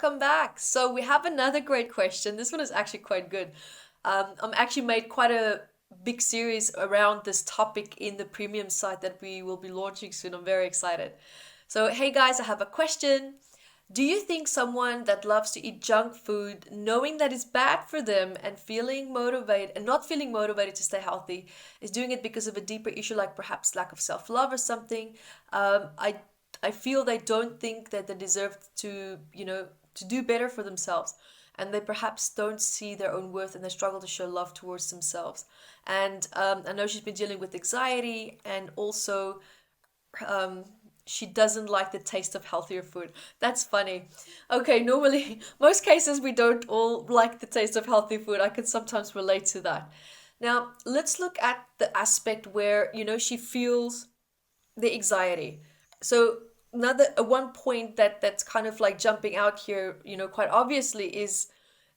welcome back. So we have another great question. This one is actually quite good. I'm actually made quite a big series around this topic in the premium site that we will be launching soon. I'm very excited. So, hey guys, I have a question. Do you think someone that loves to eat junk food, knowing that it's bad for them and feeling motivated and not feeling motivated to stay healthy, is doing it because of a deeper issue like perhaps lack of self-love or something? I feel they don't think that they deserve to do better for themselves. And they perhaps don't see their own worth and they struggle to show love towards themselves. And I know she's been dealing with anxiety and also um, she doesn't like the taste of healthier food. That's funny. Okay, normally, most cases we don't all like the taste of healthy food. I can sometimes relate to that. Now, let's look at the aspect where, she feels the anxiety. So another one point that's kind of like jumping out here, quite obviously is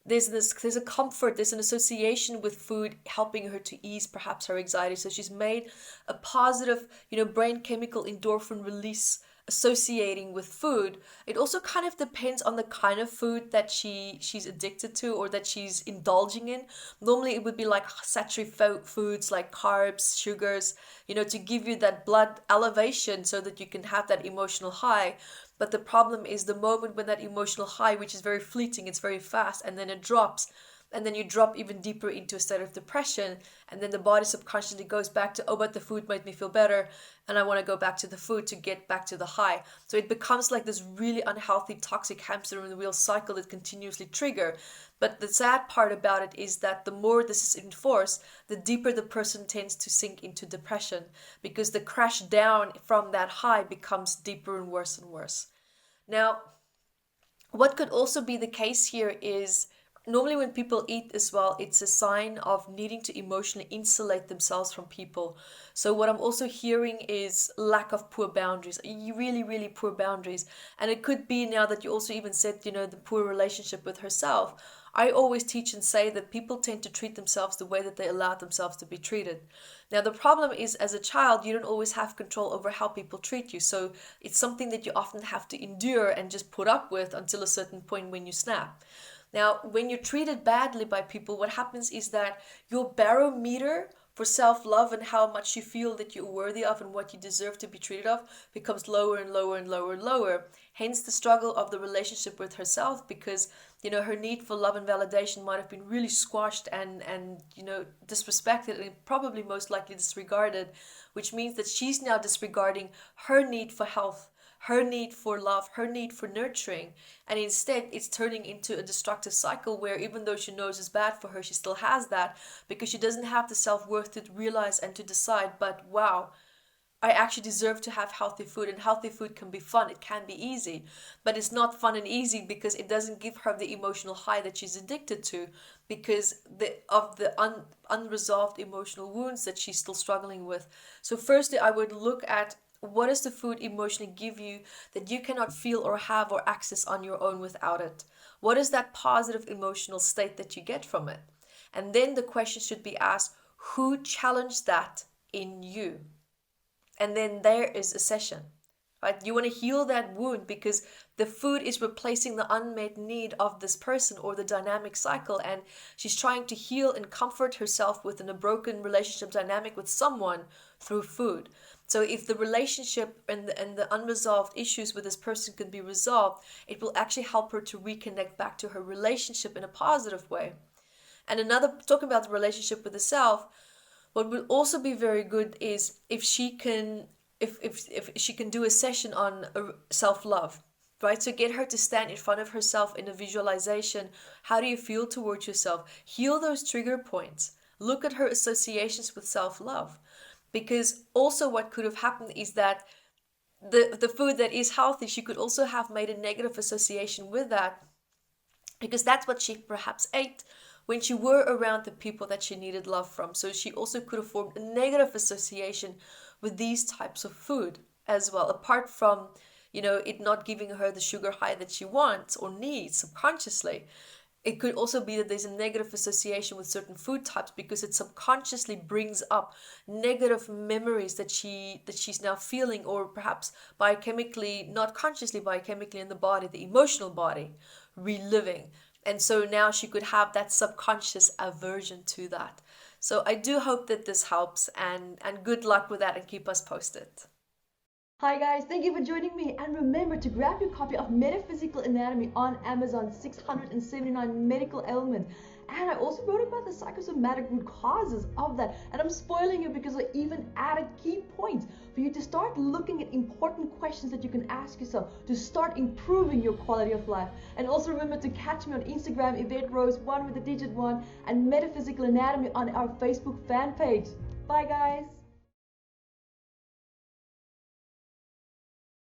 there's a comfort, there's an association with food helping her to ease perhaps her anxiety. So she's made a positive, brain chemical endorphin release associating with food. It also kind of depends on the kind of food that she's addicted to or that she's indulging in. Normally it would be like saturated foods like carbs, sugars, to give you that blood elevation so that you can have that emotional high. But the problem is the moment when that emotional high, which is very fleeting, it's very fast, and then it drops, and then you drop even deeper into a state of depression, and then the body subconsciously goes back to, oh, but the food made me feel better, and I want to go back to the food to get back to the high. So it becomes like this really unhealthy, toxic hamster in the wheel cycle that continuously trigger. But the sad part about it is that the more this is enforced, the deeper the person tends to sink into depression because the crash down from that high becomes deeper and worse and worse. Now, what could also be the case here is normally when people eat as well, it's a sign of needing to emotionally insulate themselves from people. So what I'm also hearing is lack of poor boundaries, really, really poor boundaries. And it could be now that you also even said, the poor relationship with herself. I always teach and say that people tend to treat themselves the way that they allow themselves to be treated. Now, the problem is as a child, you don't always have control over how people treat you. So it's something that you often have to endure and just put up with until a certain point when you snap. Now, when you're treated badly by people, what happens is that your barometer for self-love and how much you feel that you're worthy of and what you deserve to be treated of becomes lower and lower and lower and lower. Hence the struggle of the relationship with herself because, her need for love and validation might have been really squashed and disrespected and probably most likely disregarded, which means that she's now disregarding her need for health, her need for love, her need for nurturing. And instead, it's turning into a destructive cycle where even though she knows it's bad for her, she still has that because she doesn't have the self-worth to realize and to decide, but wow, I actually deserve to have healthy food, and healthy food can be fun, it can be easy, but it's not fun and easy because it doesn't give her the emotional high that she's addicted to because of the unresolved emotional wounds that she's still struggling with. So firstly, I would look at what does the food emotionally give you that you cannot feel or have or access on your own without it? What is that positive emotional state that you get from it? And then the question should be asked, who challenged that in you? And then there is a session, right? You want to heal that wound because the food is replacing the unmet need of this person or the dynamic cycle. And she's trying to heal and comfort herself within a broken relationship dynamic with someone through food. So if the relationship and the unresolved issues with this person can be resolved, it will actually help her to reconnect back to her relationship in a positive way. And talking about the relationship with the self, what would also be very good is if she can do a session on self-love, right? So get her to stand in front of herself in a visualization. How do you feel towards yourself? Heal those trigger points. Look at her associations with self-love. Because also what could have happened is that the food that is healthy, she could also have made a negative association with that because that's what she perhaps ate when she were around the people that she needed love from. So she also could have formed a negative association with these types of food as well, apart from, it not giving her the sugar high that she wants or needs subconsciously. It could also be that there's a negative association with certain food types because it subconsciously brings up negative memories that she's now feeling, or perhaps biochemically, not consciously biochemically in the body, the emotional body, reliving. And so now she could have that subconscious aversion to that. So I do hope that this helps, and good luck with that, and keep us posted. Hi guys, thank you for joining me, and remember to grab your copy of Metaphysical Anatomy on Amazon, 679 medical ailments. And I also wrote about the psychosomatic root causes of that, and I'm spoiling it because I even added key points for you to start looking at important questions that you can ask yourself to start improving your quality of life. And also remember to catch me on Instagram, Evette Rose 1 with the digit 1, and Metaphysical Anatomy on our Facebook fan page. Bye guys!